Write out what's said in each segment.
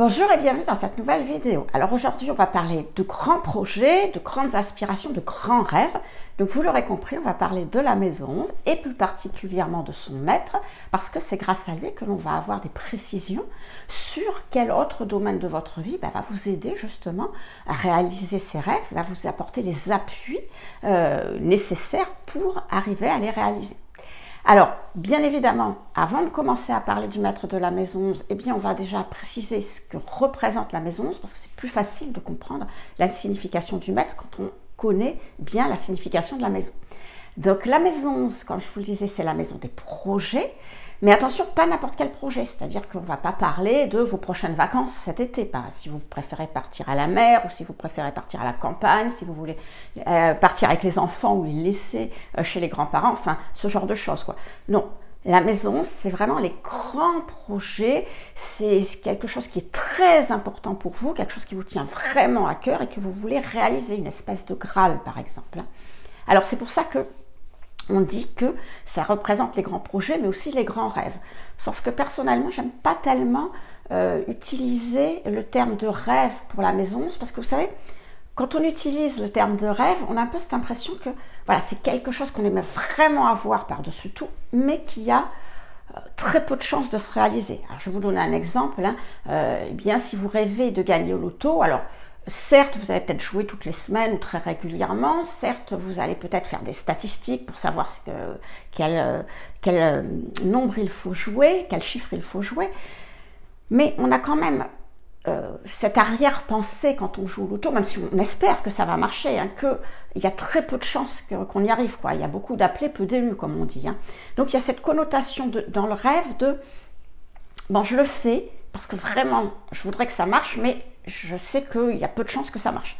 Bonjour et bienvenue dans cette nouvelle vidéo. Alors aujourd'hui on va parler de grands projets, de grandes aspirations, de grands rêves. Donc vous l'aurez compris, on va parler de la maison 11 et plus particulièrement de son maître parce que c'est grâce à lui que l'on va avoir des précisions sur quel autre domaine de votre vie va vous aider justement à réaliser ces rêves, va vous apporter les appuis nécessaires pour arriver à les réaliser. Alors, bien évidemment, avant de commencer à parler du maître de la maison 11, eh bien, on va déjà préciser ce que représente la maison 11 parce que c'est plus facile de comprendre la signification du maître quand on connaît bien la signification de la maison. Donc, la maison 11, comme je vous le disais, c'est la maison des projets. Mais attention, pas n'importe quel projet, c'est-à-dire qu'on ne va pas parler de vos prochaines vacances cet été, si vous préférez partir à la mer ou si vous préférez partir à la campagne, si vous voulez partir avec les enfants ou les laisser chez les grands-parents, enfin ce genre de choses, quoi. Non, la maison, c'est vraiment les grands projets, c'est quelque chose qui est très important pour vous, quelque chose qui vous tient vraiment à cœur et que vous voulez réaliser, une espèce de Graal par exemple. Alors c'est pour ça que on dit que ça représente les grands projets, mais aussi les grands rêves. Sauf que personnellement, j'aime pas tellement utiliser le terme de rêve pour la maison 11, parce que vous savez, quand on utilise le terme de rêve, on a un peu cette impression que voilà, c'est quelque chose qu'on aimerait vraiment avoir par-dessus tout, mais qui a très peu de chances de se réaliser. Alors, je vais vous donner un exemple. Eh bien, si vous rêvez de gagner au loto, alors certes, vous allez peut-être jouer toutes les semaines ou très régulièrement. Certes, vous allez peut-être faire des statistiques pour savoir quel nombre il faut jouer, quel chiffre il faut jouer. Mais on a quand même cette arrière-pensée quand on joue au loto, même si on espère que ça va marcher, qu'il y a très peu de chances qu'on y arrive, quoi. Il y a beaucoup d'appelés, peu d'élus, comme on dit. Donc il y a cette connotation dans le rêve de « bon, je le fais parce que vraiment, je voudrais que ça marche, mais je sais qu'il y a peu de chances que ça marche. »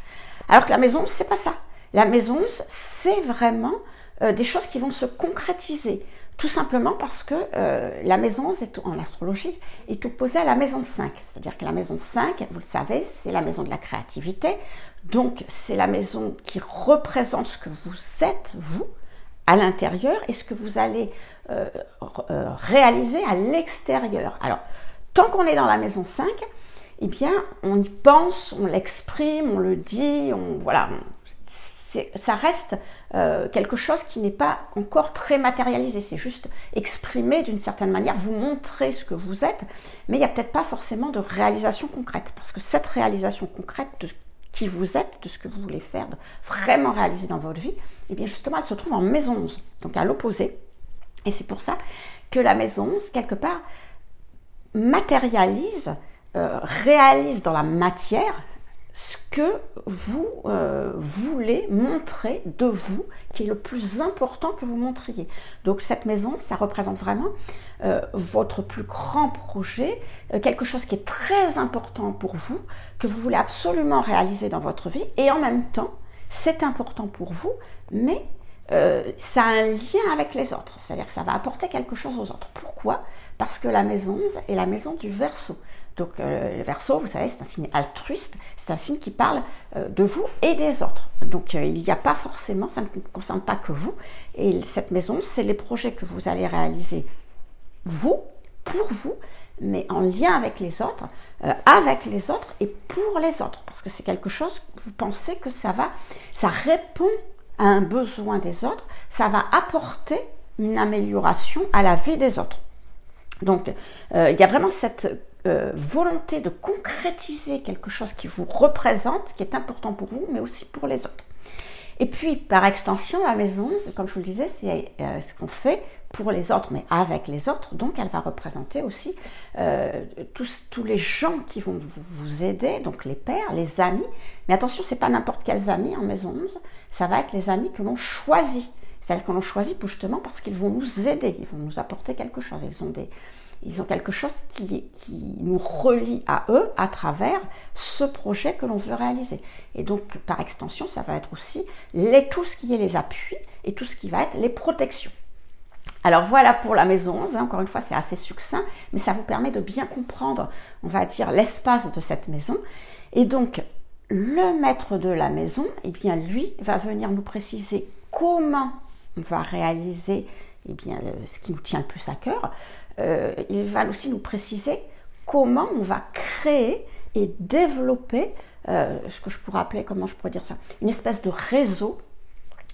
Alors que la maison 11, c'est pas ça. La maison 11, c'est vraiment des choses qui vont se concrétiser. Tout simplement parce que la maison 11, en astrologie, est opposée à la maison 5. C'est-à-dire que la maison 5, vous le savez, c'est la maison de la créativité. Donc, c'est la maison qui représente ce que vous êtes, vous, à l'intérieur, et ce que vous allez réaliser à l'extérieur. Alors, tant qu'on est dans la maison 5, eh bien, on y pense, on l'exprime, on le dit, voilà, ça reste quelque chose qui n'est pas encore très matérialisé, c'est juste exprimé d'une certaine manière, vous montrer ce que vous êtes, mais il n'y a peut-être pas forcément de réalisation concrète, parce que cette réalisation concrète de qui vous êtes, de ce que vous voulez faire, de vraiment réaliser dans votre vie, eh bien justement, elle se trouve en maison 11, donc à l'opposé, et c'est pour ça que la maison 11, quelque part, matérialise, réalise dans la matière ce que vous voulez montrer de vous, qui est le plus important que vous montriez. Donc cette maison, ça représente vraiment votre plus grand projet, quelque chose qui est très important pour vous, que vous voulez absolument réaliser dans votre vie, et en même temps, c'est important pour vous, mais ça a un lien avec les autres, c'est-à-dire que ça va apporter quelque chose aux autres. Pourquoi? Parce que la maison 11 est la maison du Verseau. Donc le Verseau, vous savez, c'est un signe altruiste, c'est un signe qui parle de vous et des autres. Donc il n'y a pas forcément, ça ne concerne pas que vous. Et cette maison, c'est les projets que vous allez réaliser, vous, pour vous, mais en lien avec les autres et pour les autres. Parce que c'est quelque chose, vous pensez que ça répond à un besoin des autres, ça va apporter une amélioration à la vie des autres. Donc, il y a vraiment cette volonté de concrétiser quelque chose qui vous représente, qui est important pour vous, mais aussi pour les autres. Et puis, par extension, la maison 11, comme je vous le disais, c'est ce qu'on fait pour les autres, mais avec les autres. Donc, elle va représenter aussi tous les gens qui vont vous aider, donc les pères, les amis. Mais attention, ce n'est pas n'importe quels amis en maison 11, ça va être les amis que l'on choisit. C'est-à-dire que l'on choisit justement parce qu'ils vont nous aider, ils vont nous apporter quelque chose. Ils ont quelque chose qui nous relie à eux à travers ce projet que l'on veut réaliser. Et donc, par extension, ça va être aussi tout ce qui est les appuis et tout ce qui va être les protections. Alors voilà pour la maison 11, encore une fois, c'est assez succinct, mais ça vous permet de bien comprendre, on va dire, l'espace de cette maison. Et donc, le maître de la maison, eh bien, lui, va venir nous préciser comment on va réaliser ce qui nous tient le plus à cœur. Il va aussi nous préciser comment on va créer et développer ce que je pourrais appeler, comment je pourrais dire ça, une espèce de réseau,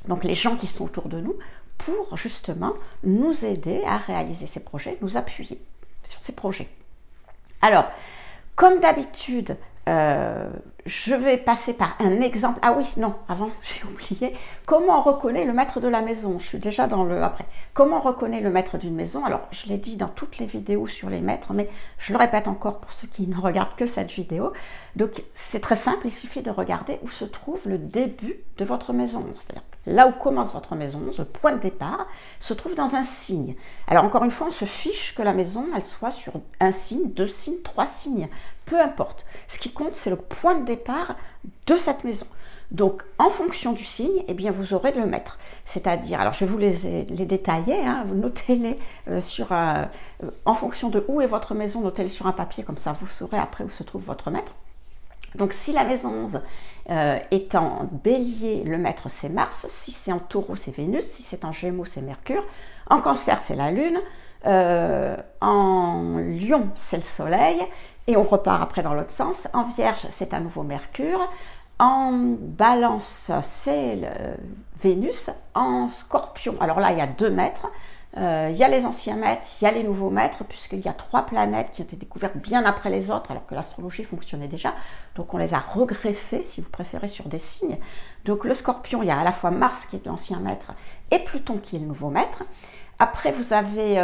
donc les gens qui sont autour de nous, pour justement nous aider à réaliser ces projets, nous appuyer sur ces projets. Alors, comme d'habitude, je vais passer par un exemple. Ah oui, non, avant, j'ai oublié. Comment on reconnaît le maître de la maison? Je suis déjà dans le après. Comment on reconnaît le maître d'une maison? Alors, je l'ai dit dans toutes les vidéos sur les maîtres, mais je le répète encore pour ceux qui ne regardent que cette vidéo. Donc, c'est très simple, il suffit de regarder où se trouve le début de votre maison. C'est-à-dire là où commence votre maison, le point de départ, se trouve dans un signe. Alors, encore une fois, on se fiche que la maison, elle soit sur un signe, 2 signes, 3 signes. Peu importe. Ce qui compte, c'est le point de départ de cette maison. Donc, en fonction du signe, eh bien, vous aurez le maître. C'est-à-dire, alors je vais vous les détailler, hein, vous notez-les en fonction de où est votre maison, notez-les sur un papier, comme ça vous saurez après où se trouve votre maître. Donc, si la maison 11 est en bélier, le maître c'est Mars. Si c'est en taureau, c'est Vénus. Si c'est en gémeaux, c'est Mercure. En cancer, c'est la Lune. En lion, c'est le soleil. Et on repart après dans l'autre sens. En vierge, c'est à nouveau Mercure. En balance, c'est Vénus. En scorpion, alors là, il y a 2 maîtres. Il y a les anciens maîtres, il y a les nouveaux maîtres, puisqu'il y a 3 planètes qui ont été découvertes bien après les autres, alors que l'astrologie fonctionnait déjà. Donc on les a regreffées, si vous préférez, sur des signes. Donc le scorpion, il y a à la fois Mars qui est l'ancien maître et Pluton qui est le nouveau maître. Après, vous avez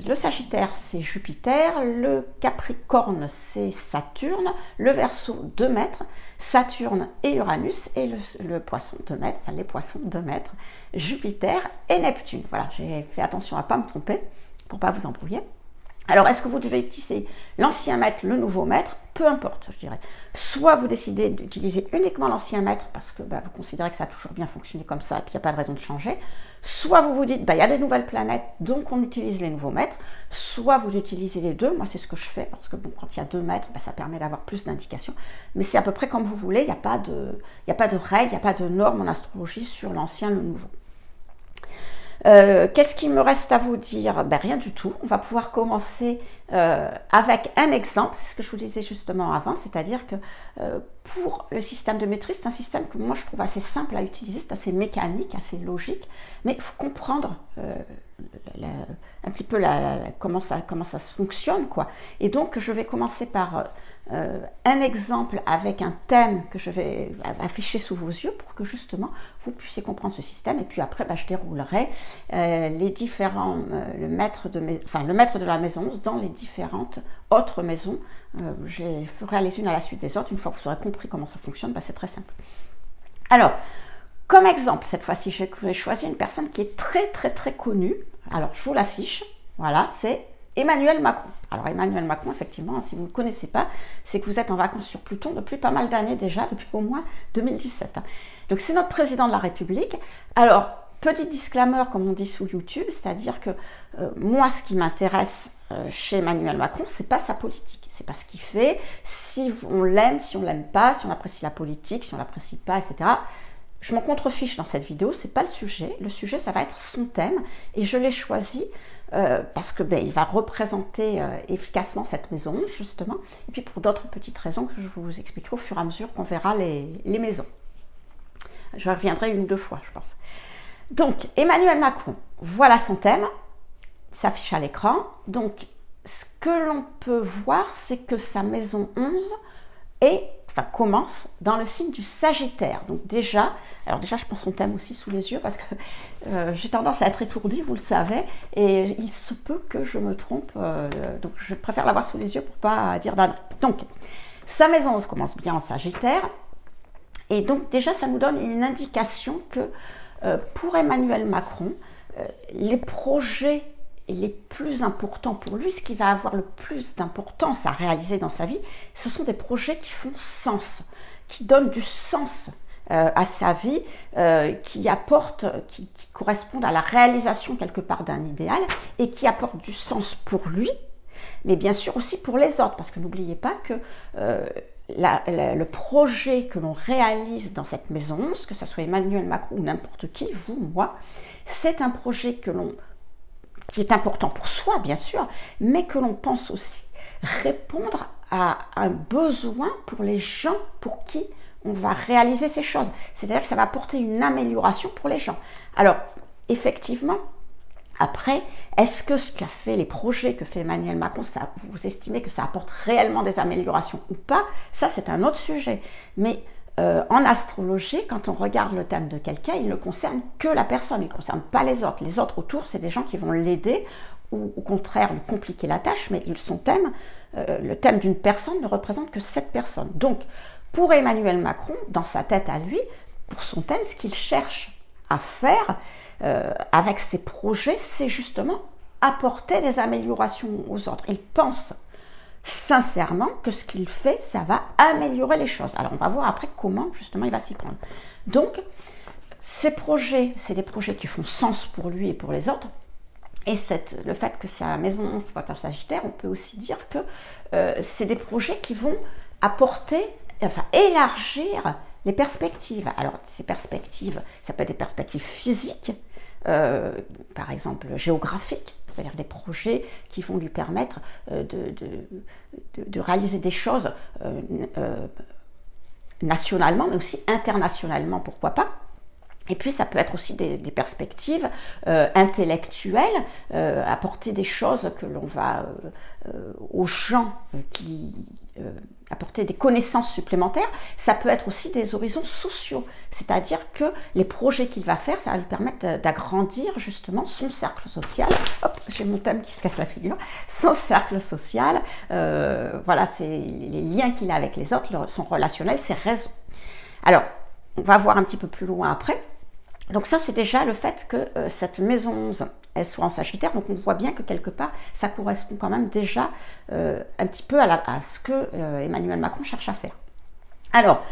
le Sagittaire, c'est Jupiter, le Capricorne, c'est Saturne, le Verseau, 2 maîtres, Saturne et Uranus, et le Poisson, 2 maîtres, enfin les Poissons, 2 maîtres, Jupiter et Neptune. Voilà, j'ai fait attention à ne pas me tromper pour ne pas vous embrouiller. Alors, est-ce que vous devez utiliser l'ancien maître, le nouveau maître? Peu importe, je dirais. Soit vous décidez d'utiliser uniquement l'ancien maître parce que vous considérez que ça a toujours bien fonctionné comme ça et puis il n'y a pas de raison de changer. Soit vous vous dites, il y a des nouvelles planètes, donc on utilise les nouveaux maîtres. Soit vous utilisez les deux. Moi, c'est ce que je fais parce que quand il y a 2 maîtres, ça permet d'avoir plus d'indications. Mais c'est à peu près comme vous voulez. Il n'y a pas de règles, il n'y a pas de normes en astrologie sur l'ancien, le nouveau. Qu'est-ce qu'il me reste à vous dire? Rien du tout. On va pouvoir commencer avec un exemple. C'est ce que je vous disais justement avant, c'est-à-dire que pour le système de maîtrise, c'est un système que moi je trouve assez simple à utiliser, c'est assez mécanique, assez logique, mais il faut comprendre un petit peu comment ça fonctionne, quoi. Et donc je vais commencer par un exemple avec un thème que je vais afficher sous vos yeux pour que justement vous puissiez comprendre ce système, et puis après je déroulerai les différents le maître de la maison dans les différentes autres maisons. Je les ferai les unes à la suite des autres. Une fois que vous aurez compris comment ça fonctionne, c'est très simple. Alors, comme exemple, cette fois-ci, j'ai choisi une personne qui est très très très connue. Alors, je vous l'affiche. Voilà, c'est Emmanuel Macron. Alors, Emmanuel Macron, effectivement, si vous ne le connaissez pas, c'est que vous êtes en vacances sur Pluton depuis pas mal d'années déjà, depuis au moins 2017. Donc, c'est notre président de la République. Alors, petit disclaimer, comme on dit sous YouTube, c'est-à-dire que moi, ce qui m'intéresse chez Emmanuel Macron, c'est pas sa politique, c'est pas ce qu'il fait, si on l'aime, si on l'aime pas, si on apprécie la politique, si on l'apprécie pas, etc. Je m'en contrefiche dans cette vidéo, c'est pas le sujet. Le sujet, ça va être son thème, et je l'ai choisi parce que il va représenter efficacement cette maison, justement, et puis pour d'autres petites raisons que je vous expliquerai au fur et à mesure qu'on verra les maisons. Je reviendrai 1 ou 2 fois, je pense. Donc, Emmanuel Macron, voilà son thème, s'affiche à l'écran. Donc, ce que l'on peut voir, c'est que sa maison 11 commence dans le signe du Sagittaire. Donc déjà, je prends son thème aussi sous les yeux parce que j'ai tendance à être étourdie, vous le savez, et il se peut que je me trompe, donc je préfère l'avoir sous les yeux pour pas dire d'un. Donc, sa maison 11 commence bien en Sagittaire, et donc déjà, ça nous donne une indication que pour Emmanuel Macron, les projets les plus importants pour lui, ce qui va avoir le plus d'importance à réaliser dans sa vie, ce sont des projets qui font sens, qui donnent du sens à sa vie, qui correspondent à la réalisation quelque part d'un idéal et qui apportent du sens pour lui, mais bien sûr aussi pour les autres, parce que n'oubliez pas que le projet que l'on réalise dans cette maison 11, que ce soit Emmanuel Macron ou n'importe qui, vous, moi, c'est un projet qui est important pour soi, bien sûr, mais que l'on pense aussi répondre a un besoin pour les gens pour qui on va réaliser ces choses. C'est-à-dire que ça va apporter une amélioration pour les gens. Alors, effectivement, après, est-ce que ce qu'a fait, les projets que fait Emmanuel Macron, vous estimez que ça apporte réellement des améliorations ou pas? Ça, c'est un autre sujet. Mais en astrologie, quand on regarde le thème de quelqu'un, il ne concerne que la personne, il ne concerne pas les autres. Les autres autour, c'est des gens qui vont l'aider ou au contraire lui compliquer la tâche, mais son thème, le thème d'une personne ne représente que cette personne. Donc, pour Emmanuel Macron, dans sa tête à lui, pour son thème, ce qu'il cherche à faire avec ses projets, c'est justement apporter des améliorations aux autres. Il pense sincèrement que ce qu'il fait, ça va améliorer les choses. Alors, on va voir après comment, justement, il va s'y prendre. Donc, ces projets, c'est des projets qui font sens pour lui et pour les autres. Et le fait que sa maison 11 soit un Sagittaire, on peut aussi dire que c'est des projets qui vont apporter, enfin élargir les perspectives. Alors, ces perspectives, ça peut être des perspectives physiques, par exemple géographiques, c'est-à-dire des projets qui vont lui permettre de réaliser des choses nationalement, mais aussi internationalement, pourquoi pas. Et puis, ça peut être aussi des perspectives intellectuelles, apporter des choses que l'on va aux gens apporter des connaissances supplémentaires. Ça peut être aussi des horizons sociaux, c'est-à-dire que les projets qu'il va faire, ça va lui permettre d'agrandir justement son cercle social. Hop, j'ai mon thème qui se casse la figure. Son cercle social, voilà, c'est les liens qu'il a avec les autres, son relationnel, ses réseaux. Alors, on va voir un petit peu plus loin après. Donc ça, c'est déjà le fait que cette maison 11, elle soit en Sagittaire. Donc on voit bien que quelque part, ça correspond quand même déjà un petit peu à ce que Emmanuel Macron cherche à faire. Alors,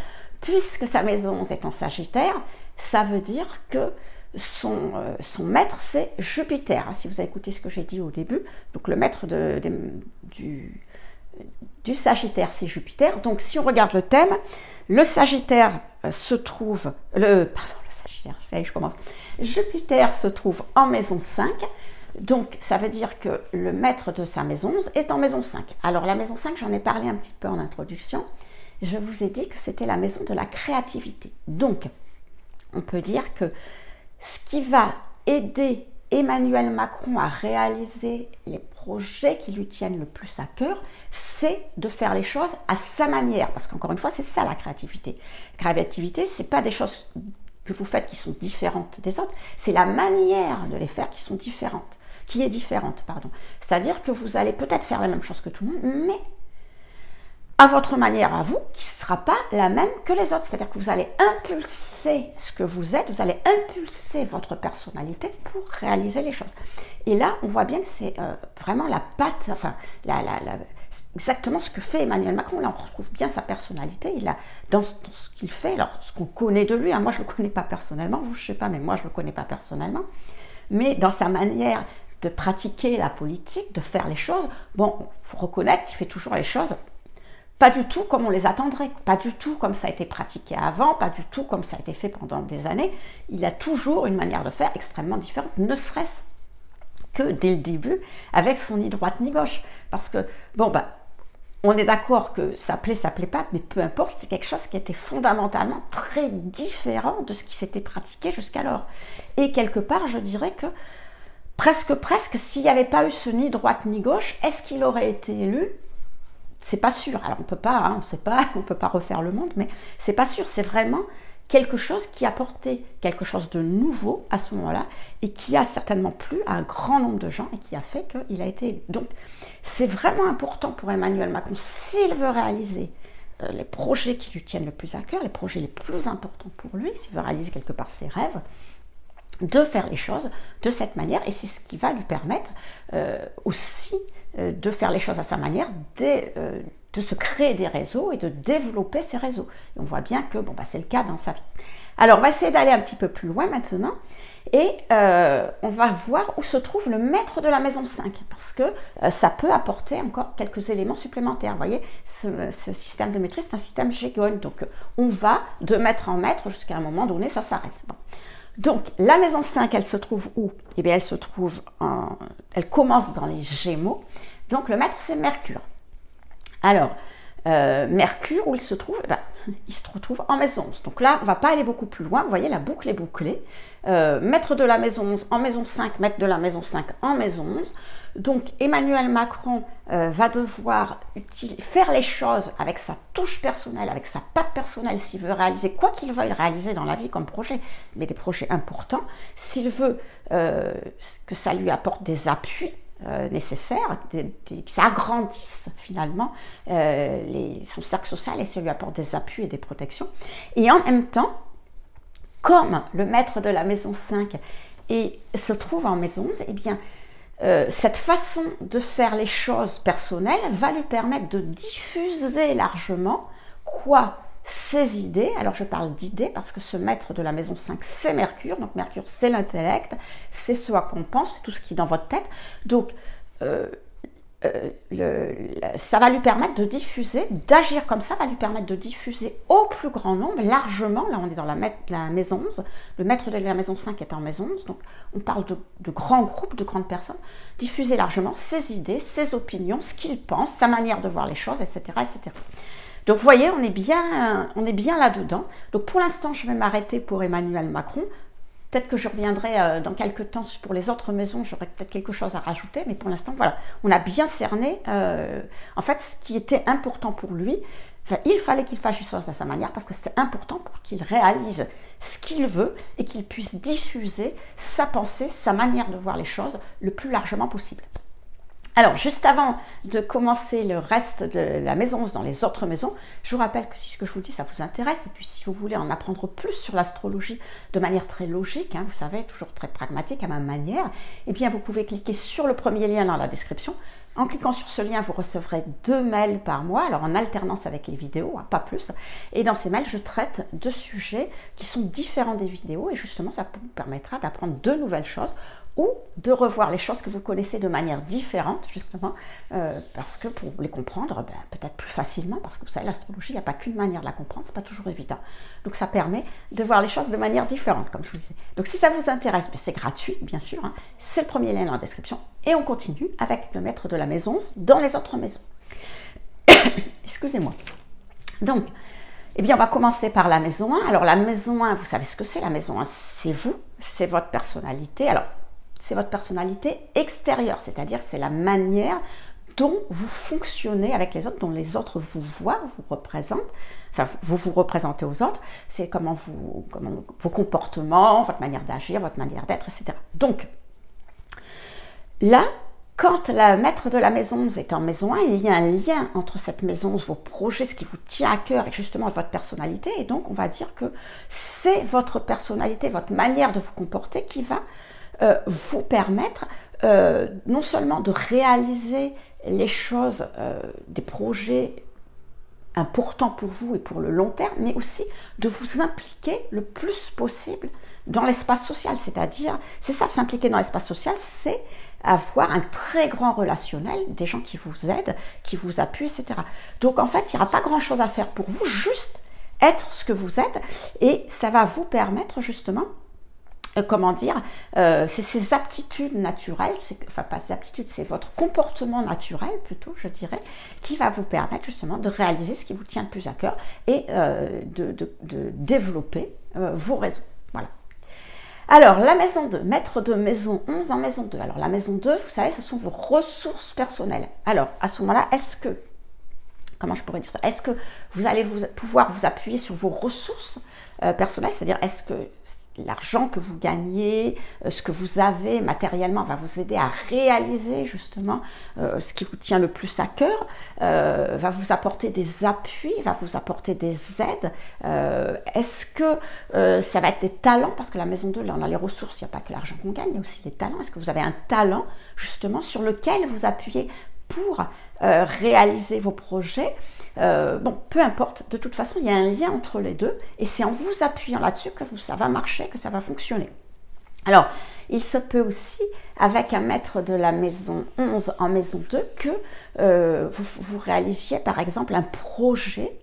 puisque sa maison 11 est en Sagittaire, ça veut dire que son maître, c'est Jupiter. Si vous avez écouté ce que j'ai dit au début, donc le maître du Sagittaire, c'est Jupiter. Donc si on regarde le thème, le Sagittaire se trouve... Jupiter se trouve en maison 5, donc ça veut dire que le maître de sa maison 11 est en maison 5. Alors la maison 5, j'en ai parlé un petit peu en introduction, je vous ai dit que c'était la maison de la créativité. Donc, on peut dire que ce qui va aider Emmanuel Macron à réaliser les projets qui lui tiennent le plus à cœur, c'est de faire les choses à sa manière, parce qu'encore une fois, c'est ça la créativité. La créativité, c'est pas des choses que vous faites qui sont différentes des autres, c'est la manière de les faire qui est différente, pardon. C'est-à-dire que vous allez peut-être faire la même chose que tout le monde, mais à votre manière à vous, qui ne sera pas la même que les autres. C'est-à-dire que vous allez impulser ce que vous êtes, vous allez impulser votre personnalité pour réaliser les choses. Et là, on voit bien que c'est vraiment la patte, enfin, exactement ce que fait Emmanuel Macron. Là, on retrouve bien sa personnalité. Il a, dans ce qu'il fait, alors ce qu'on connaît de lui, hein, moi je ne le connais pas personnellement, vous je ne sais pas, mais moi je ne le connais pas personnellement, mais dans sa manière de pratiquer la politique, de faire les choses, bon, il faut reconnaître qu'il fait toujours les choses pas du tout comme on les attendrait, pas du tout comme ça a été pratiqué avant, pas du tout comme ça a été fait pendant des années. Il a toujours une manière de faire extrêmement différente, ne serait-ce que dès le début, avec son ni droite ni gauche. Parce que, bon, ben, on est d'accord que ça plaît pas, mais peu importe, c'est quelque chose qui était fondamentalement très différent de ce qui s'était pratiqué jusqu'alors. Et quelque part, je dirais que presque, s'il n'y avait pas eu ce ni droite ni gauche, est-ce qu'il aurait été élu ? C'est pas sûr. Alors on peut pas, hein, on sait pas, on peut pas refaire le monde, mais c'est pas sûr. C'est vraiment quelque chose qui apportait quelque chose de nouveau à ce moment-là et qui a certainement plu à un grand nombre de gens et qui a fait qu'il a été élu. Donc c'est vraiment important pour Emmanuel Macron, s'il veut réaliser les projets qui lui tiennent le plus à cœur, les projets les plus importants pour lui, s'il veut réaliser quelque part ses rêves, de faire les choses de cette manière, et c'est ce qui va lui permettre aussi de faire les choses à sa manière, de se créer des réseaux et de développer ces réseaux. Et on voit bien que bon, bah, c'est le cas dans sa vie. Alors, on va essayer d'aller un petit peu plus loin maintenant, et on va voir où se trouve le maître de la maison 5, parce que ça peut apporter encore quelques éléments supplémentaires. Vous voyez, ce système de maîtrise, c'est un système Gégonne, donc on va de maître en maître jusqu'à un moment donné, ça s'arrête. Bon. Donc, la maison 5, elle se trouve où? Eh bien, elle commence dans les Gémeaux. Donc, le maître, c'est Mercure. Alors, Mercure, où il se trouve? Il se retrouve en maison 11. Donc là, on ne va pas aller beaucoup plus loin. Vous voyez, la boucle est bouclée. Maître de la maison 11 en maison 5, maître de la maison 5 en maison 11. Donc Emmanuel Macron va devoir faire les choses avec sa touche personnelle, avec sa patte personnelle, s'il veut réaliser quoi qu'il veuille réaliser dans la vie comme projet, mais des projets importants, s'il veut que ça lui apporte des appuis nécessaires, que ça agrandisse finalement son cercle social et ça lui apporte des appuis et des protections. Et en même temps, comme le maître de la maison 5 se trouve en maison 11, eh bien, cette façon de faire les choses personnelles va lui permettre de diffuser largement ses idées. Alors je parle d'idées parce que ce maître de la maison 5, c'est Mercure. Donc Mercure, c'est l'intellect, c'est ce à quoi on pense, c'est tout ce qui est dans votre tête. Donc ça va lui permettre de diffuser, d'agir comme ça va lui permettre de diffuser au plus grand nombre, largement. Là on est dans la maison 11, le maître de la maison 5 est en maison 11, donc on parle de grands groupes, de grandes personnes, diffuser largement ses idées, ses opinions, ce qu'il pense, sa manière de voir les choses, etc. etc. Donc vous voyez, on est bien là-dedans. Donc pour l'instant, je vais m'arrêter pour Emmanuel Macron. Peut-être que je reviendrai dans quelques temps pour les autres maisons, j'aurai peut-être quelque chose à rajouter, mais pour l'instant, voilà, on a bien cerné en fait ce qui était important pour lui. Enfin, il fallait qu'il fasse les choses à sa manière parce que c'était important pour qu'il réalise ce qu'il veut et qu'il puisse diffuser sa pensée, sa manière de voir les choses le plus largement possible. Alors, juste avant de commencer le reste de la maison 11 dans les autres maisons, je vous rappelle que si ce que je vous dis, ça vous intéresse, et puis si vous voulez en apprendre plus sur l'astrologie de manière très logique, vous savez, toujours très pragmatique à ma manière, eh bien, vous pouvez cliquer sur le premier lien dans la description. En cliquant sur ce lien, vous recevrez 2 mails par mois, alors en alternance avec les vidéos, pas plus. Et dans ces mails, je traite de sujets qui sont différents des vidéos, et justement, ça vous permettra d'apprendre de nouvelles choses, ou de revoir les choses que vous connaissez de manière différente, justement, parce que pour les comprendre, peut-être plus facilement, parce que vous savez, l'astrologie, il n'y a pas qu'une manière de la comprendre, c'est pas toujours évident. Donc ça permet de voir les choses de manière différente, comme je vous disais. Donc si ça vous intéresse, c'est gratuit, bien sûr, c'est le premier lien dans la description, et on continue avec le maître de la maison dans les autres maisons. Excusez-moi. Donc, eh bien, on va commencer par la maison 1. Alors la maison 1, vous savez ce que c'est, la maison 1, c'est vous, c'est votre personnalité. Alors, c'est votre personnalité extérieure, c'est-à-dire c'est la manière dont vous fonctionnez avec les autres, dont les autres vous voient, vous représentent, enfin vous vous représentez aux autres, c'est comment vos comportements, votre manière d'agir, votre manière d'être, etc. Donc, là, quand la maître de la maison 11 est en maison 1, il y a un lien entre cette maison 11, vos projets, ce qui vous tient à cœur et justement votre personnalité, et donc on va dire que c'est votre personnalité, votre manière de vous comporter qui va vous permettre non seulement de réaliser les choses, des projets importants pour vous et pour le long terme, mais aussi de vous impliquer le plus possible dans l'espace social. C'est-à-dire, c'est ça, s'impliquer dans l'espace social, c'est avoir un très grand relationnel, des gens qui vous aident, qui vous appuient, etc. Donc en fait, il n'y aura pas grand-chose à faire pour vous, juste être ce que vous êtes, et ça va vous permettre justement c'est ces aptitudes naturelles, enfin pas ces aptitudes, c'est votre comportement naturel plutôt, je dirais, qui va vous permettre justement de réaliser ce qui vous tient le plus à cœur et de développer vos réseaux. Voilà. Alors, la maison 2, maître de maison 11 en maison 2. Alors, la maison 2, vous savez, ce sont vos ressources personnelles. Alors, à ce moment-là, comment je pourrais dire ça? Est-ce que vous allez pouvoir vous appuyer sur vos ressources personnelles, c'est-à-dire est-ce que l'argent que vous gagnez, ce que vous avez matériellement va vous aider à réaliser justement ce qui vous tient le plus à cœur, va vous apporter des appuis, va vous apporter des aides. Est-ce que ça va être des talents, parce que la maison 2, là on a les ressources, il n'y a pas que l'argent qu'on gagne, il y a aussi les talents. Est-ce que vous avez un talent justement sur lequel vous appuyez pour réaliser vos projets? Bon, peu importe, de toute façon, il y a un lien entre les deux, et c'est en vous appuyant là-dessus que ça va marcher, que ça va fonctionner. Alors, il se peut aussi, avec un maître de la maison 11 en maison 2, que vous réalisiez, par exemple, un projet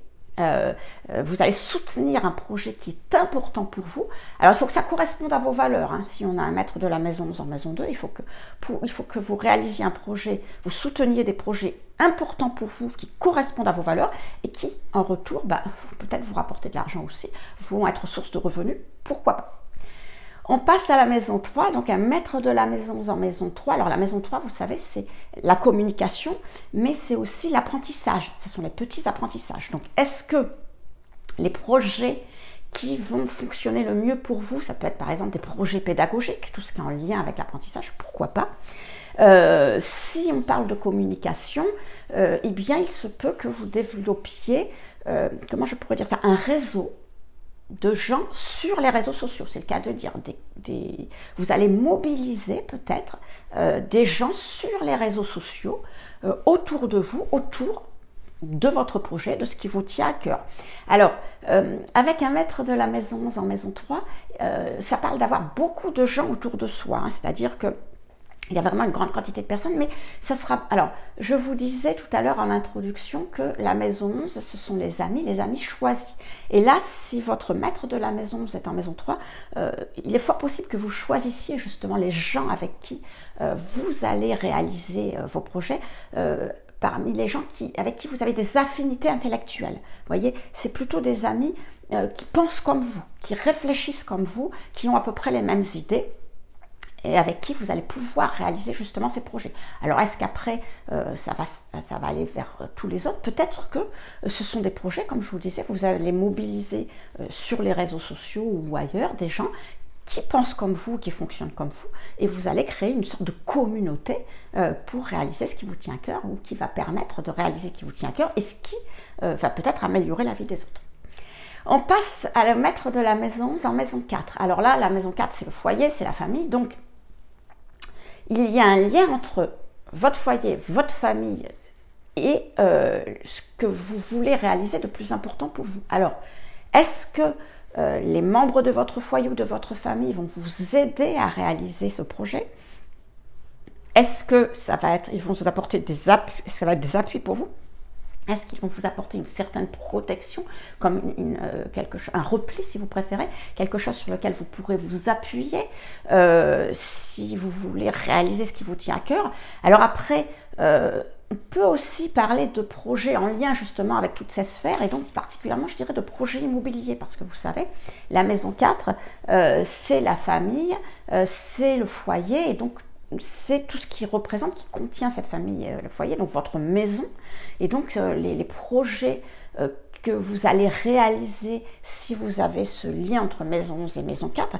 vous allez soutenir un projet qui est important pour vous. Alors, il faut que ça corresponde à vos valeurs. Hein. Si on a un maître de la maison 11 en maison 2, il faut que vous réalisiez un projet, vous souteniez des projets importants pour vous, qui correspondent à vos valeurs et qui, en retour, peut-être vous rapporter de l'argent aussi, vont être source de revenus, pourquoi pas. On passe à la maison 3, donc un maître de la maison 11 en maison 3. Alors la maison 3, vous savez, c'est la communication, mais c'est aussi l'apprentissage. Ce sont les petits apprentissages. Donc est-ce que les projets qui vont fonctionner le mieux pour vous, ça peut être par exemple des projets pédagogiques, tout ce qui est en lien avec l'apprentissage, pourquoi pas. Si on parle de communication, eh bien il se peut que vous développiez, comment je pourrais dire ça, un réseau de gens sur les réseaux sociaux. C'est le cas de dire, vous allez mobiliser peut-être des gens sur les réseaux sociaux autour de vous, autour de votre projet, de ce qui vous tient à cœur. Alors, avec un maître de la maison 11 en maison 3, ça parle d'avoir beaucoup de gens autour de soi, hein, c'est-à-dire que il y a vraiment une grande quantité de personnes, mais ça sera... Alors, je vous disais tout à l'heure en introduction que la maison 11, ce sont les amis choisis. Et là, si votre maître de la maison 11 est en maison 3, il est fort possible que vous choisissiez justement les gens avec qui vous allez réaliser vos projets, parmi les gens avec qui vous avez des affinités intellectuelles. Vous voyez, c'est plutôt des amis qui pensent comme vous, qui réfléchissent comme vous, qui ont à peu près les mêmes idées, et avec qui vous allez pouvoir réaliser justement ces projets. Alors, est-ce qu'après, ça va aller vers tous les autres? Peut-être que ce sont des projets, comme je vous le disais, vous allez mobiliser sur les réseaux sociaux ou ailleurs des gens qui pensent comme vous, qui fonctionnent comme vous, et vous allez créer une sorte de communauté pour réaliser ce qui vous tient à cœur, ou qui va permettre de réaliser ce qui vous tient à cœur, et ce qui va peut-être améliorer la vie des autres. On passe à le maître de la maison 11 en maison 4. Alors là, la maison 4, c'est le foyer, c'est la famille, donc il y a un lien entre votre foyer, votre famille et ce que vous voulez réaliser de plus important pour vous. Alors, est-ce que les membres de votre foyer ou de votre famille vont vous aider à réaliser ce projet? Est-ce que ils vont vous apporter des appuis, ça va être des appuis pour vous? Est-ce qu'ils vont vous apporter une certaine protection, comme un repli si vous préférez, quelque chose sur lequel vous pourrez vous appuyer si vous voulez réaliser ce qui vous tient à cœur? Alors après, on peut aussi parler de projets en lien justement avec toutes ces sphères, et donc particulièrement je dirais de projets immobiliers, parce que vous savez, la maison 4, c'est la famille, c'est le foyer, et donc c'est tout ce qui représente, qui contient cette famille, le foyer, donc votre maison, et donc les projets que vous allez réaliser si vous avez ce lien entre maison 11 et maison 4,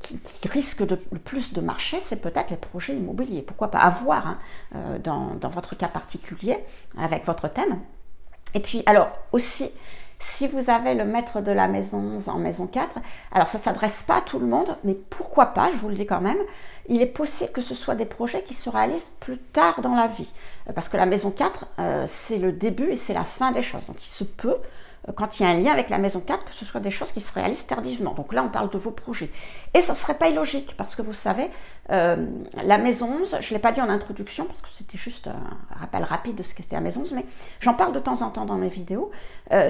qui risque le plus de marcher, c'est peut-être les projets immobiliers. Pourquoi pas avoir hein, dans votre cas particulier, avec votre thème. Et puis, alors aussi, si vous avez le maître de la maison 11 en maison 4, alors ça ne s'adresse pas à tout le monde, mais pourquoi pas, je vous le dis quand même, il est possible que ce soit des projets qui se réalisent plus tard dans la vie. Parce que la maison 4, c'est le début et c'est la fin des choses. Donc il se peut, quand il y a un lien avec la maison 4, que ce soit des choses qui se réalisent tardivement. Donc là, on parle de vos projets. Et ça ne serait pas illogique, parce que vous savez, la maison 11, je ne l'ai pas dit en introduction, parce que c'était juste un rappel rapide de ce qu'était la maison 11, mais j'en parle de temps en temps dans mes vidéos.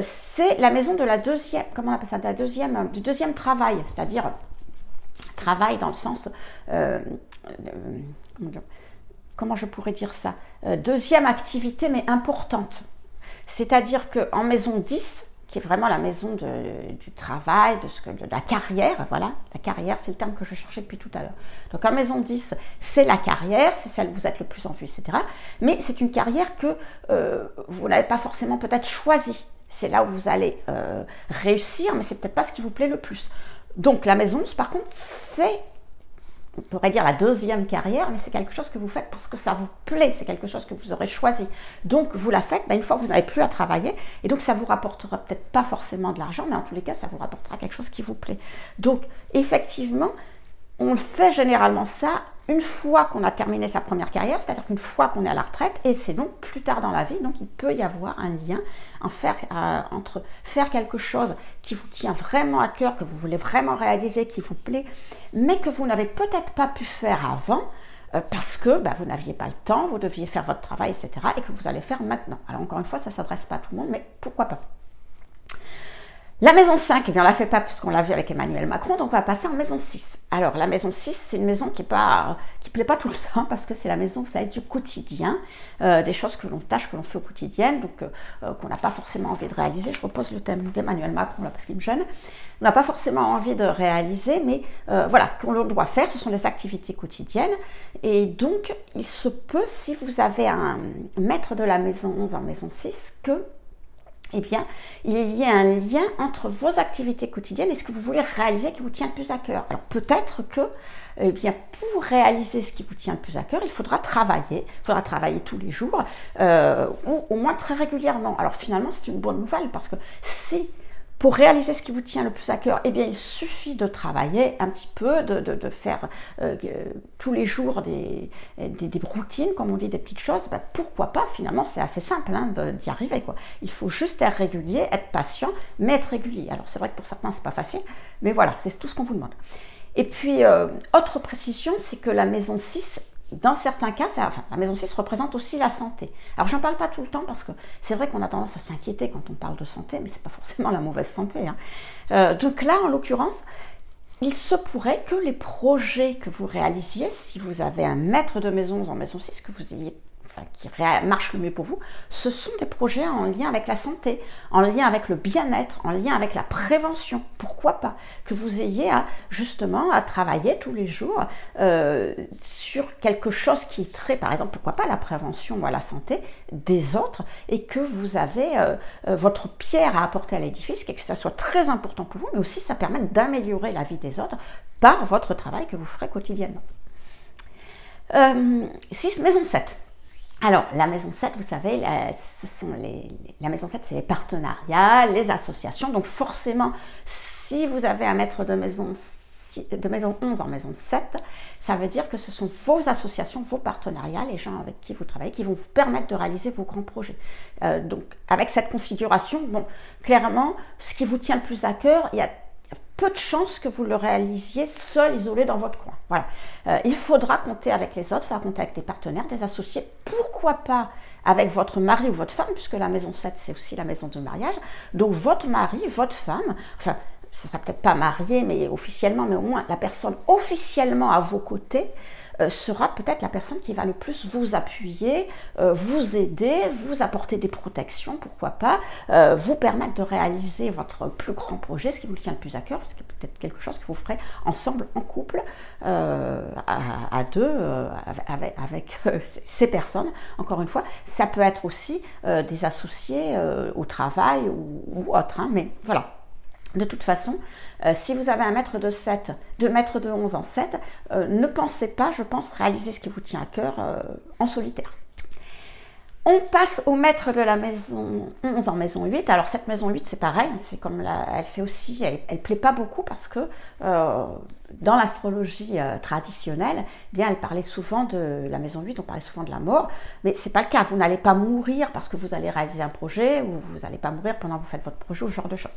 C'est la maison de la deuxième, comment on appelle ça, du deuxième travail, c'est-à-dire travail dans le sens, comment je pourrais dire ça, deuxième activité, mais importante. C'est-à-dire qu'en maison 10, qui est vraiment la maison du travail, de la carrière, voilà, la carrière, c'est le terme que je cherchais depuis tout à l'heure. Donc en maison 10, c'est la carrière, c'est celle où vous êtes le plus en vue, etc. Mais c'est une carrière que vous n'avez pas forcément peut-être choisie. C'est là où vous allez réussir, mais c'est peut-être pas ce qui vous plaît le plus. Donc la maison 11, par contre, c'est, on pourrait dire la deuxième carrière, mais c'est quelque chose que vous faites parce que ça vous plaît, c'est quelque chose que vous aurez choisi. Donc vous la faites une fois que vous n'avez plus à travailler, et donc ça vous rapportera peut-être pas forcément de l'argent, mais en tous les cas, ça vous rapportera quelque chose qui vous plaît. Donc effectivement, on fait généralement ça une fois qu'on a terminé sa première carrière, c'est-à-dire qu'une fois qu'on est à la retraite, et c'est donc plus tard dans la vie, donc il peut y avoir un lien entre faire quelque chose qui vous tient vraiment à cœur, que vous voulez vraiment réaliser, qui vous plaît, mais que vous n'avez peut-être pas pu faire avant, parce que vous n'aviez pas le temps, vous deviez faire votre travail, etc., et que vous allez faire maintenant. Alors encore une fois, ça ne s'adresse pas à tout le monde, mais pourquoi pas. La maison 5, eh bien, on ne la fait pas puisqu'on l'a vu avec Emmanuel Macron, donc on va passer en maison 6. Alors la maison 6, c'est une maison qui plaît pas tout le temps parce que c'est la maison, vous savez, du quotidien, des choses tâches que l'on fait au quotidien, donc qu'on n'a pas forcément envie de réaliser. Je repose le thème d'Emmanuel Macron là parce qu'il me gêne. On n'a pas forcément envie de réaliser, mais voilà, qu'on doit faire, ce sont des activités quotidiennes. Et donc, il se peut, si vous avez un maître de la maison 11 en maison 6, que eh bien, il y a un lien entre vos activités quotidiennes et ce que vous voulez réaliser qui vous tient le plus à cœur. Alors peut-être que, eh bien, pour réaliser ce qui vous tient le plus à cœur, il faudra travailler tous les jours ou au moins très régulièrement. Alors finalement, c'est une bonne nouvelle parce que si pour réaliser ce qui vous tient le plus à cœur, eh bien, il suffit de travailler un petit peu, de faire tous les jours des routines, comme on dit, des petites choses. Ben, pourquoi pas, finalement, c'est assez simple hein, d'y arriver, quoi. Il faut juste être régulier, être patient, mais être régulier. Alors, c'est vrai que pour certains, c'est pas facile, mais voilà, c'est tout ce qu'on vous demande. Et puis, autre précision, c'est que la maison 6, dans certains cas, la maison 6 représente aussi la santé. Alors, j'en parle pas tout le temps parce que c'est vrai qu'on a tendance à s'inquiéter quand on parle de santé, mais c'est pas forcément la mauvaise santé. Hein. Donc là, en l'occurrence, il se pourrait que les projets que vous réalisiez, si vous avez un maître de maison en maison 6, que vous ayez qui marche le mieux pour vous, ce sont des projets en lien avec la santé, en lien avec le bien-être, en lien avec la prévention. Pourquoi pas que vous ayez justement à travailler tous les jours sur quelque chose qui est très, par exemple, pourquoi pas la prévention ou à la santé des autres et que vous avez votre pierre à apporter à l'édifice, et que ça soit très important pour vous, mais aussi ça permet d'améliorer la vie des autres par votre travail que vous ferez quotidiennement. 6, maison 7. Alors, la maison 7, vous savez, la maison 7, c'est les partenariats, les associations. Donc, forcément, si vous avez un maître de maison 11 en maison 7, ça veut dire que ce sont vos associations, vos partenariats, les gens avec qui vous travaillez, qui vont vous permettre de réaliser vos grands projets. Donc, avec cette configuration, bon, clairement, ce qui vous tient le plus à cœur, il y a peu de chances que vous le réalisiez seul, isolé dans votre coin. Voilà. Il faudra compter avec les autres, il faudra compter avec des partenaires, des associés, pourquoi pas avec votre mari ou votre femme, puisque la maison 7, c'est aussi la maison de mariage. Donc votre mari, votre femme, enfin, ce ne sera peut-être pas marié, mais officiellement, mais au moins la personne officiellement à vos côtés sera peut-être la personne qui va le plus vous appuyer, vous aider, vous apporter des protections, pourquoi pas, vous permettre de réaliser votre plus grand projet, ce qui vous tient le plus à cœur, parce que peut-être quelque chose que vous ferez ensemble, en couple, à deux, avec ces personnes. Encore une fois, ça peut être aussi des associés au travail ou autre, hein, mais voilà. De toute façon, si vous avez un maître de 11 en 7, ne pensez pas, je pense, réaliser ce qui vous tient à cœur en solitaire. On passe au maître de la maison 11 en maison 8. Alors cette maison 8, c'est pareil, c'est comme elle fait aussi, elle plaît pas beaucoup parce que dans l'astrologie traditionnelle, bien elle parlait souvent de la maison 8, on parlait souvent de la mort, mais c'est pas le cas. Vous n'allez pas mourir parce que vous allez réaliser un projet ou vous n'allez pas mourir pendant que vous faites votre projet ou ce genre de choses.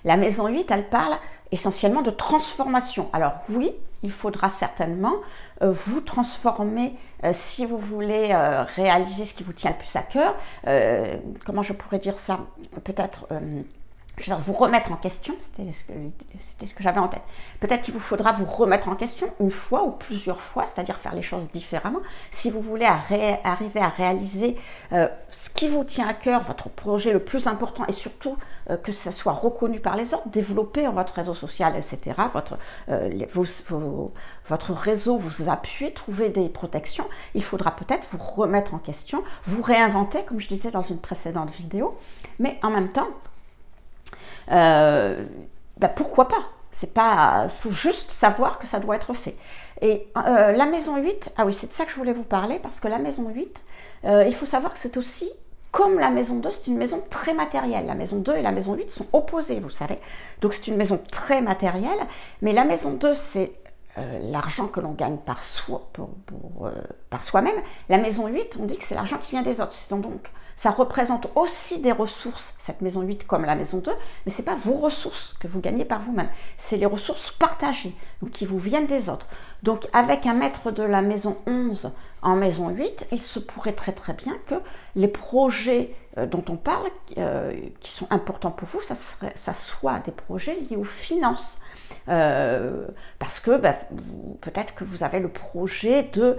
La maison 8, elle parle essentiellement de transformation. Alors oui, il faudra certainement vous transformer si vous voulez réaliser ce qui vous tient le plus à cœur. Comment je pourrais dire ça? Peut-être vous remettre en question, c'était ce que j'avais en tête. Peut-être qu'il vous faudra vous remettre en question une fois ou plusieurs fois, c'est-à-dire faire les choses différemment. Si vous voulez arriver à réaliser ce qui vous tient à cœur, votre projet le plus important et surtout que ça soit reconnu par les autres, développer votre réseau social, etc. Votre réseau vous appuie, trouver des protections. Il faudra peut-être vous remettre en question, vous réinventer, comme je disais dans une précédente vidéo, mais en même temps, pourquoi pas? C'est pas, faut juste savoir que ça doit être fait. Et la maison 8, ah oui, c'est de ça que je voulais vous parler, parce que la maison 8, il faut savoir que c'est aussi, comme la maison 2, c'est une maison très matérielle. La maison 2 et la maison 8 sont opposées, vous savez. Donc c'est une maison très matérielle, mais la maison 2, c'est l'argent que l'on gagne par soi-même. La maison 8, on dit que c'est l'argent qui vient des autres. Donc, ça représente aussi des ressources, cette maison 8 comme la maison 2, mais ce n'est pas vos ressources que vous gagnez par vous-même. C'est les ressources partagées, donc qui vous viennent des autres. Donc, avec un maître de la maison 11 en maison 8, il se pourrait très très bien que les projets dont on parle, qui sont importants pour vous, ça soit des projets liés aux finances. Parce que peut-être que vous avez le projet de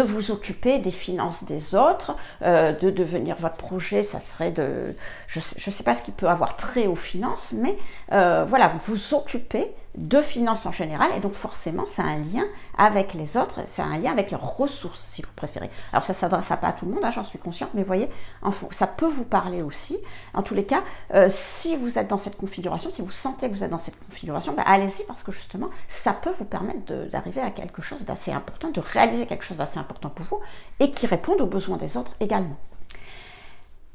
vous occuper des finances des autres, de devenir votre projet, ça serait de... Je ne sais pas ce qui peut avoir trait aux finances, mais voilà, vous vous occupez de finances en général, et donc forcément, c'est un lien avec les autres, c'est un lien avec leurs ressources, si vous préférez. Alors, ça ne s'adresse pas à tout le monde, hein, j'en suis consciente, mais vous voyez, ça peut vous parler aussi. En tous les cas, si vous êtes dans cette configuration, si vous sentez que vous êtes dans cette configuration, allez-y, parce que justement, ça peut vous permettre d'arriver à quelque chose d'assez important, de réaliser quelque chose d'assez important pour vous, et qui réponde aux besoins des autres également.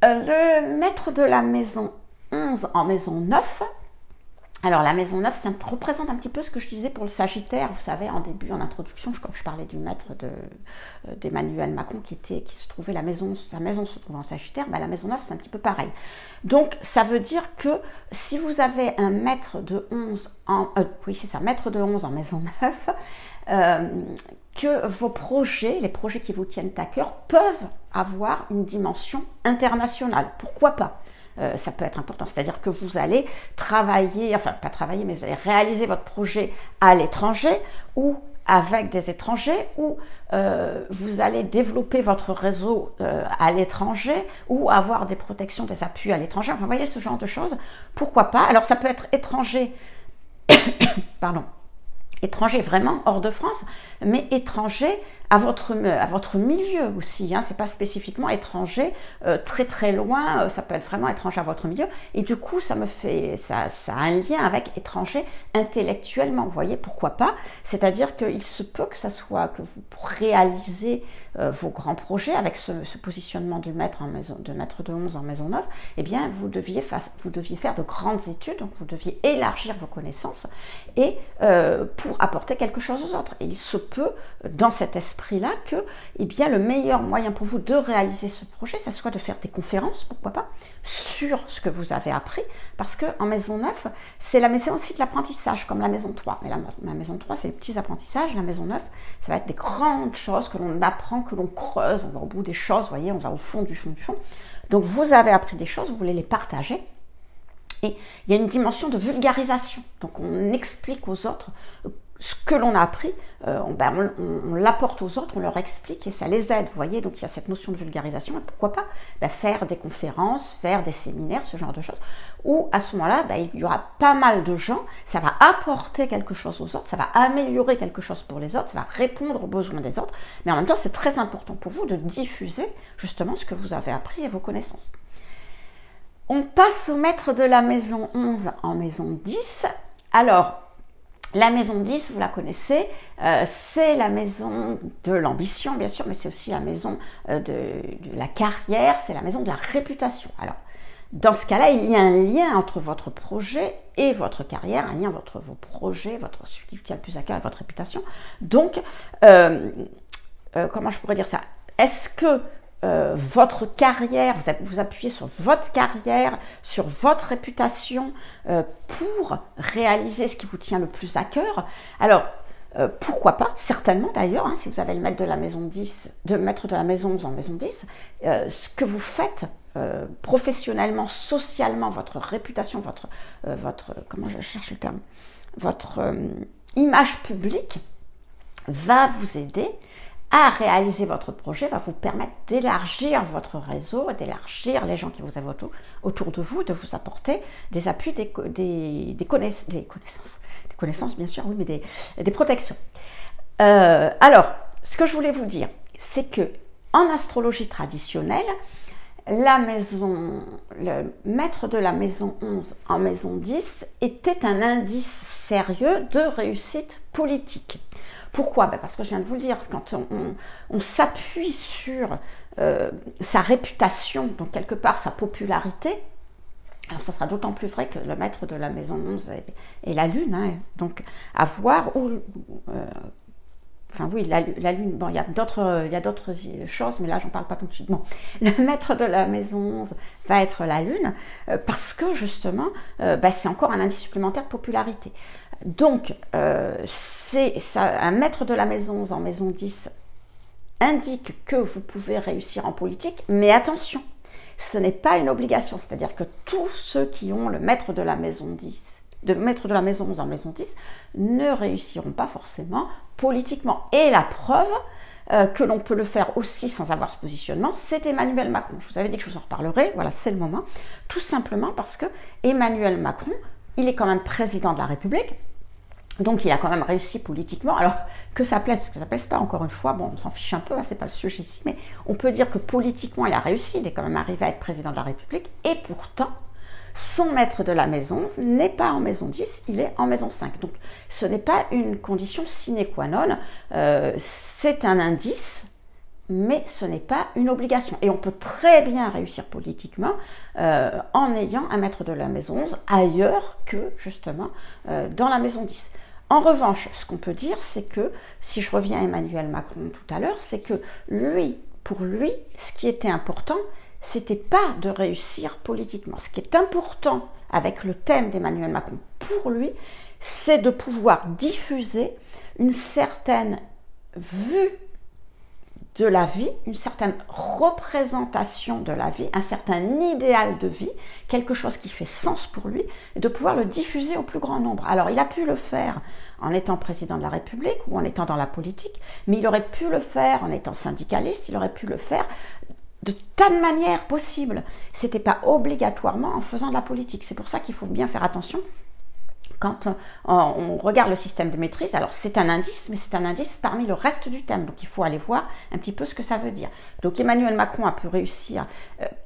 Le maître de la maison 11 en maison 9, alors la maison 9, ça représente un petit peu ce que je disais pour le Sagittaire, vous savez, en début, en introduction, quand je parlais du maître d'Emmanuel Macron qui se trouvait, sa maison se trouvait en Sagittaire, la maison 9, c'est un petit peu pareil. Donc ça veut dire que si vous avez un maître de 11 maître de 11 en maison 9, que vos projets, les projets qui vous tiennent à cœur, peuvent avoir une dimension internationale. Pourquoi pas ? Ça peut être important, c'est-à-dire que vous allez travailler, enfin pas travailler, mais vous allez réaliser votre projet à l'étranger ou avec des étrangers, ou vous allez développer votre réseau à l'étranger, ou avoir des protections, des appuis à l'étranger, enfin vous voyez ce genre de choses, pourquoi pas. Alors ça peut être étranger, pardon, étranger vraiment hors de France, mais étranger à votre milieu aussi, hein. C'est pas spécifiquement étranger très très loin, ça peut être vraiment étranger à votre milieu, et du coup ça a un lien avec étranger intellectuellement, vous voyez, pourquoi pas, c'est-à-dire qu'il se peut que ça soit que vous réalisez vos grands projets avec ce positionnement de maître de 11 en maison 9, eh bien vous deviez faire de grandes études, donc vous deviez élargir vos connaissances et pour apporter quelque chose aux autres. Et il se peut, dans cet esprit-là, que eh bien, le meilleur moyen pour vous de réaliser ce projet, ça soit de faire des conférences, pourquoi pas, sur ce que vous avez appris, parce qu'en maison 9, c'est la maison aussi de l'apprentissage, comme la maison 3. Mais la maison 3, c'est les petits apprentissages, la maison 9, ça va être des grandes choses que l'on apprend, que l'on creuse, on va au bout des choses, vous voyez, on va au fond du fond du fond. Donc vous avez appris des choses, vous voulez les partager. Et il y a une dimension de vulgarisation. Donc on explique aux autres ce que l'on a appris, on l'apporte aux autres, on leur explique et ça les aide, vous voyez. Donc il y a cette notion de vulgarisation, et pourquoi pas faire des conférences, faire des séminaires, ce genre de choses, où à ce moment-là, il y aura pas mal de gens, ça va apporter quelque chose aux autres, ça va améliorer quelque chose pour les autres, ça va répondre aux besoins des autres, mais en même temps c'est très important pour vous de diffuser justement ce que vous avez appris et vos connaissances. On passe au maître de la maison 11 en maison 10. Alors, la maison 10, vous la connaissez, c'est la maison de l'ambition, bien sûr, mais c'est aussi la maison de la carrière, c'est la maison de la réputation. Alors, dans ce cas-là, il y a un lien entre votre projet et votre carrière, un lien entre vos projets, celui qui tient le plus à cœur et votre réputation. Donc, comment je pourrais dire ça? Est-ce que votre carrière, vous appuyez sur votre carrière, sur votre réputation pour réaliser ce qui vous tient le plus à cœur? Alors, pourquoi pas, certainement d'ailleurs, hein, si vous avez le maître de la maison 10, maître de la maison 11 en maison 10, ce que vous faites professionnellement, socialement, votre réputation, votre comment je cherche le terme, votre image publique va vous aider à réaliser votre projet, va vous permettre d'élargir votre réseau, d'élargir les gens qui vous avez autour de vous, de vous apporter des appuis, des connaissances bien sûr, oui, mais des protections. Alors, ce que je voulais vous dire, c'est que en astrologie traditionnelle, le maître de la maison 11 en maison 10 était un indice sérieux de réussite politique. Pourquoi? Parce que je viens de vous le dire, quand on s'appuie sur sa réputation, donc quelque part sa popularité, alors ça sera d'autant plus vrai que le maître de la maison 11 est la lune, hein, donc à voir où... Enfin oui, la lune, bon, il y a d'autres choses, mais là, j'en parle pas tout de suite. Bon, le maître de la maison 11 va être la lune, parce que justement, c'est encore un indice supplémentaire de popularité. Donc, c'est un maître de la maison 11 en maison 10 indique que vous pouvez réussir en politique, mais attention, ce n'est pas une obligation, c'est-à-dire que tous ceux qui ont le maître de la maison 10, maître de la maison 11 en maison 10, ne réussiront pas forcément politiquement. Et la preuve que l'on peut le faire aussi sans avoir ce positionnement, c'est Emmanuel Macron. Je vous avais dit que je vous en reparlerai, voilà, c'est le moment. Tout simplement parce que Emmanuel Macron, il est quand même président de la République, donc il a quand même réussi politiquement. Alors que ça plaise pas, encore une fois, bon, on s'en fiche un peu, hein, c'est pas le sujet ici, mais on peut dire que politiquement il a réussi, il est quand même arrivé à être président de la République, et pourtant, son maître de la maison n'est pas en maison 10, il est en maison 5. Donc ce n'est pas une condition sine qua non, c'est un indice, mais ce n'est pas une obligation. Et on peut très bien réussir politiquement en ayant un maître de la maison 11 ailleurs que justement dans la maison 10. En revanche, ce qu'on peut dire, c'est que, si je reviens à Emmanuel Macron tout à l'heure, c'est que lui, pour lui, ce qui était important, c'était pas de réussir politiquement. Ce qui est important avec le thème d'Emmanuel Macron, pour lui, c'est de pouvoir diffuser une certaine vue de la vie, une certaine représentation de la vie, un certain idéal de vie, quelque chose qui fait sens pour lui, et de pouvoir le diffuser au plus grand nombre. Alors, il a pu le faire en étant président de la République ou en étant dans la politique, mais il aurait pu le faire en étant syndicaliste, il aurait pu le faire de tas de manières possibles. C'était pas obligatoirement en faisant de la politique. C'est pour ça qu'il faut bien faire attention quand on regarde le système de maîtrise. Alors c'est un indice, mais c'est un indice parmi le reste du thème. Donc il faut aller voir un petit peu ce que ça veut dire. Donc Emmanuel Macron a pu réussir.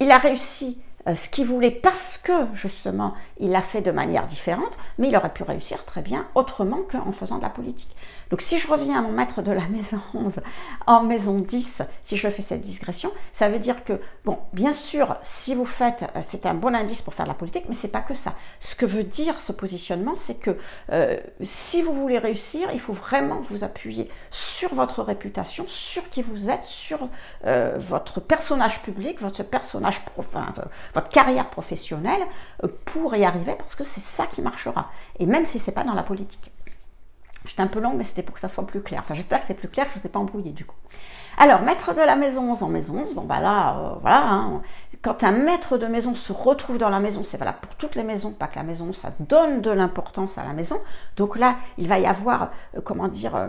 Il a réussi ce qu'il voulait parce que justement il l'a fait de manière différente, mais il aurait pu réussir très bien autrement qu'en faisant de la politique. Donc si je reviens à mon maître de la maison 11 en maison 10, si je fais cette digression, ça veut dire que, bon, bien sûr, si vous faites, c'est un bon indice pour faire de la politique, mais c'est pas que ça. Ce que veut dire ce positionnement, c'est que si vous voulez réussir, il faut vraiment vous appuyer sur votre réputation, sur qui vous êtes, sur votre personnage public, votre personnage, votre carrière professionnelle pour y arriver, parce que c'est ça qui marchera. Et même si c'est pas dans la politique. J'étais un peu longue, mais c'était pour que ça soit plus clair. Enfin, j'espère que c'est plus clair, je ne vous ai pas embrouillé du coup. Alors, maître de la maison 11 en maison 11, bon bah là, voilà, hein, quand un maître de maison se retrouve dans la maison, c'est valable pour toutes les maisons, pas que la maison, ça donne de l'importance à la maison. Donc là, il va y avoir, comment dire,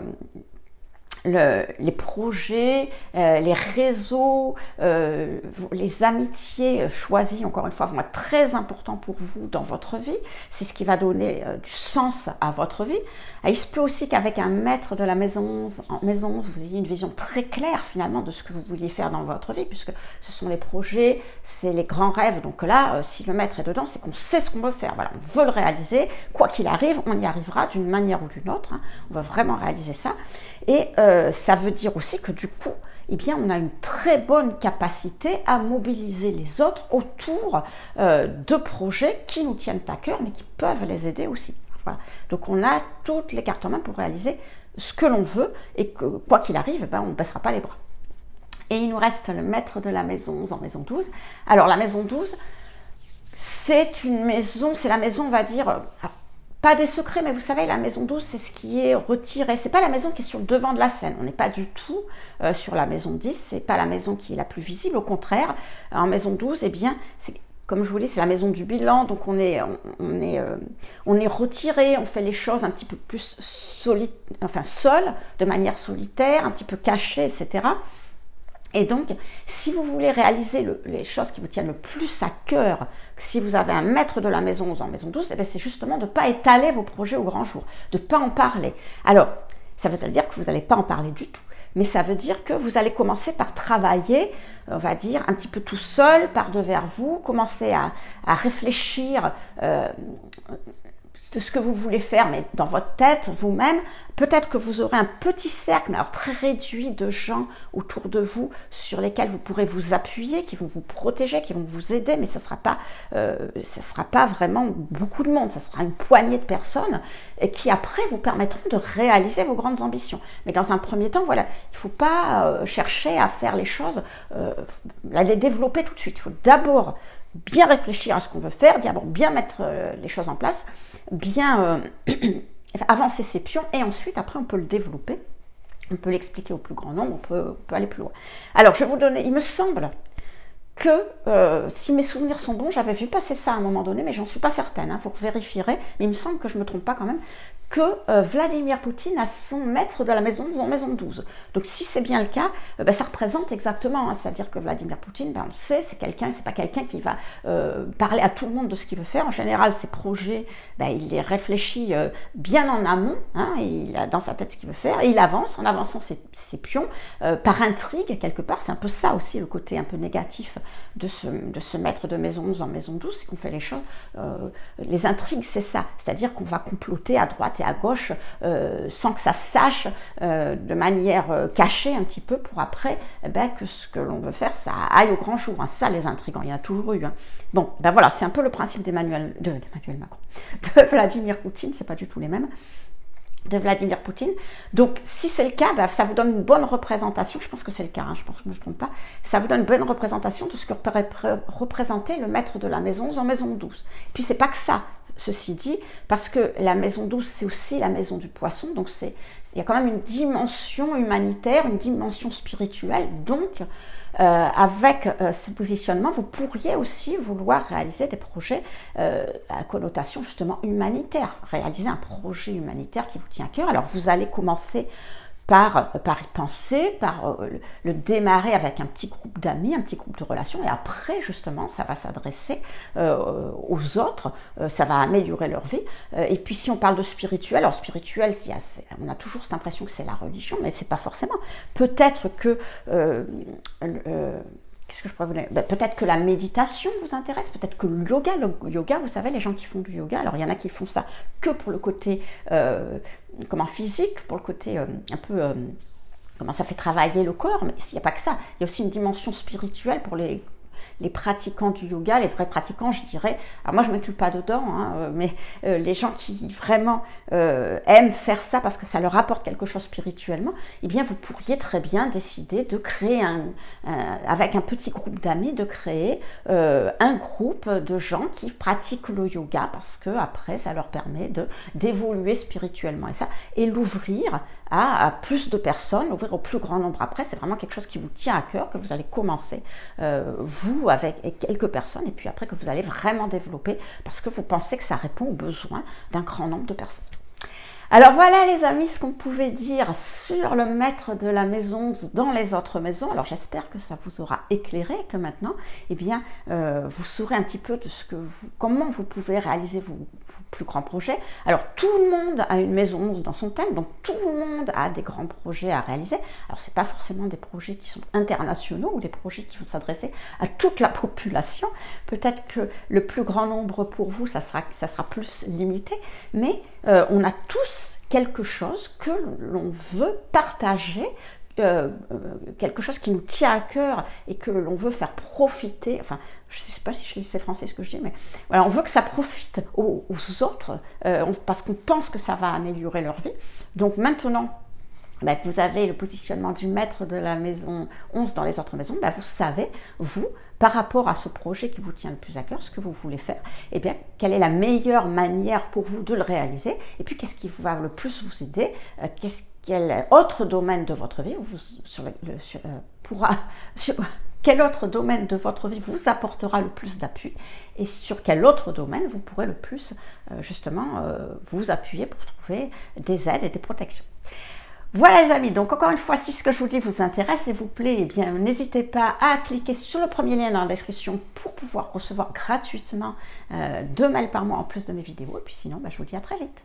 les projets, les réseaux, les amitiés choisies, encore une fois, vont être très importants pour vous dans votre vie. C'est ce qui va donner du sens à votre vie. Il se peut aussi qu'avec un maître de la maison 11, en maison 11, vous ayez une vision très claire finalement de ce que vous vouliez faire dans votre vie, puisque ce sont les projets, c'est les grands rêves. Donc là, si le maître est dedans, c'est qu'on sait ce qu'on veut faire. Voilà, on veut le réaliser. Quoi qu'il arrive, on y arrivera d'une manière ou d'une autre. Hein. On veut vraiment réaliser ça. Et ça veut dire aussi que du coup, eh bien, on a une très bonne capacité à mobiliser les autres autour de projets qui nous tiennent à cœur, mais qui peuvent les aider aussi. Voilà. Donc, on a toutes les cartes en main pour réaliser ce que l'on veut et que, quoi qu'il arrive, eh ben, on ne baissera pas les bras. Et il nous reste le maître de la maison 11 en maison 12. Alors, la maison 12, c'est une maison, c'est la maison, on va dire... Pas des secrets, mais vous savez, la maison 12, c'est ce qui est retiré. C'est pas la maison qui est sur le devant de la scène. On n'est pas du tout sur la maison 10. C'est pas la maison qui est la plus visible. Au contraire, en maison 12, eh bien, comme je vous dis, c'est la maison du bilan. Donc on est retiré. On fait les choses un petit peu plus seul, de manière solitaire, un petit peu cachée, etc. Et donc, si vous voulez réaliser les choses qui vous tiennent le plus à cœur, si vous avez un maître de la maison 11 en maison 12, eh c'est justement de ne pas étaler vos projets au grand jour, de ne pas en parler. Alors, ça ne veut pas dire que vous n'allez pas en parler du tout, mais ça veut dire que vous allez commencer par travailler, on va dire, un petit peu tout seul, par devers vous, commencer à réfléchir de ce que vous voulez faire, mais dans votre tête, vous-même. Peut-être que vous aurez un petit cercle, mais alors très réduit, de gens autour de vous sur lesquels vous pourrez vous appuyer, qui vont vous protéger, qui vont vous aider, mais ce ne sera pas vraiment beaucoup de monde, ça sera une poignée de personnes qui après vous permettront de réaliser vos grandes ambitions. Mais dans un premier temps, voilà, il ne faut pas chercher à faire les choses, à les développer tout de suite. Il faut d'abord bien réfléchir à ce qu'on veut faire, d'abord bien mettre les choses en place, bien avancer ses pions, et ensuite après on peut le développer On peut l'expliquer au plus grand nombre, on peut aller plus loin. Alors, je vais vous donner, il me semble que, si mes souvenirs sont bons, j'avais vu passer ça à un moment donné, mais j'en suis pas certaine, vous vérifierez, mais il me semble que je ne me trompe pas quand même, que Vladimir Poutine a son maître de la maison 11 en maison 12. Donc si c'est bien le cas, ça représente exactement, c'est-à-dire que Vladimir Poutine, on le sait, c'est pas quelqu'un qui va parler à tout le monde de ce qu'il veut faire. En général, ses projets, il les réfléchit bien en amont, il a dans sa tête ce qu'il veut faire, et il avance, en avançant ses pions, par intrigue quelque part. C'est un peu ça aussi, le côté un peu négatif de ce maître de maison 11 en maison 12, c'est qu'on fait les choses, les intrigues, c'est ça, c'est-à-dire qu'on va comploter à droite et à gauche sans que ça se sache, de manière cachée un petit peu, pour après que ce que l'on veut faire, ça aille au grand jour. Ça, les intrigants, il y en a toujours eu. Bon, voilà, c'est un peu le principe d'Emmanuel Macron, de Vladimir Poutine, c'est pas du tout les mêmes, de Vladimir Poutine. Donc, si c'est le cas, ça vous donne une bonne représentation, je pense que c'est le cas, je pense que je ne me trompe pas, ça vous donne une bonne représentation de ce que peut représenter le maître de la maison 11 en maison 12. Et puis, c'est pas que ça, ceci dit, parce que la maison 12, c'est aussi la maison du poisson, donc il y a quand même une dimension humanitaire, une dimension spirituelle, donc avec ce positionnement, vous pourriez aussi vouloir réaliser des projets à connotation justement humanitaire, réaliser un projet humanitaire qui vous tient à cœur. Alors vous allez commencer par y penser, par le démarrer avec un petit groupe d'amis, un petit groupe de relations, et après, justement, ça va s'adresser aux autres, ça va améliorer leur vie. Et puis, si on parle de spirituel, alors spirituel, on a toujours cette impression que c'est la religion, mais c'est pas forcément. Peut-être que... qu'est-ce que je pourrais vous dire ? Peut-être que la méditation vous intéresse, peut-être que le yoga, vous savez, les gens qui font du yoga, alors il y en a qui font ça que pour le côté physique, pour le côté un peu comment ça fait travailler le corps, mais il n'y a pas que ça, il y a aussi une dimension spirituelle pour les pratiquants du yoga, les vrais pratiquants, je dirais. Alors moi, je ne m'inclus pas dedans, mais les gens qui vraiment aiment faire ça parce que ça leur apporte quelque chose spirituellement, eh bien, vous pourriez très bien décider de créer, avec un petit groupe d'amis, de créer un groupe de gens qui pratiquent le yoga parce que après, ça leur permet d'évoluer spirituellement. Et l'ouvrir à plus de personnes, l'ouvrir au plus grand nombre après, c'est vraiment quelque chose qui vous tient à cœur, que vous allez commencer, vous, avec quelques personnes, et puis après que vous allez vraiment développer, parce que vous pensez que ça répond aux besoins d'un grand nombre de personnes. Alors voilà les amis, ce qu'on pouvait dire sur le maître de la maison dans les autres maisons. Alors j'espère que ça vous aura éclairé, que maintenant, eh bien, vous saurez un petit peu de comment vous pouvez réaliser vos plus grands projets. Alors tout le monde a une maison 11 dans son thème, donc tout le monde a des grands projets à réaliser. Alors c'est pas forcément des projets qui sont internationaux ou des projets qui vont s'adresser à toute la population. Peut-être que le plus grand nombre pour vous, ça sera plus limité, mais on a tous quelque chose que l'on veut partager, quelque chose qui nous tient à cœur et que l'on veut faire profiter, enfin, je ne sais pas si je lis c'est français ce que je dis, mais voilà, on veut que ça profite aux autres, parce qu'on pense que ça va améliorer leur vie. Donc maintenant, vous avez le positionnement du maître de la maison 11 dans les autres maisons, vous savez, vous, par rapport à ce projet qui vous tient le plus à cœur, ce que vous voulez faire, eh bien, quelle est la meilleure manière pour vous de le réaliser, et puis qu'est-ce qui va le plus vous aider, quel autre domaine de votre vie quel autre domaine de votre vie vous apportera le plus d'appui, et sur quel autre domaine vous pourrez le plus vous appuyer pour trouver des aides et des protections. Voilà les amis, donc encore une fois, si ce que je vous dis vous intéresse et vous plaît, eh bien n'hésitez pas à cliquer sur le premier lien dans la description pour pouvoir recevoir gratuitement 2 mails par mois en plus de mes vidéos. Et puis sinon, je vous dis à très vite.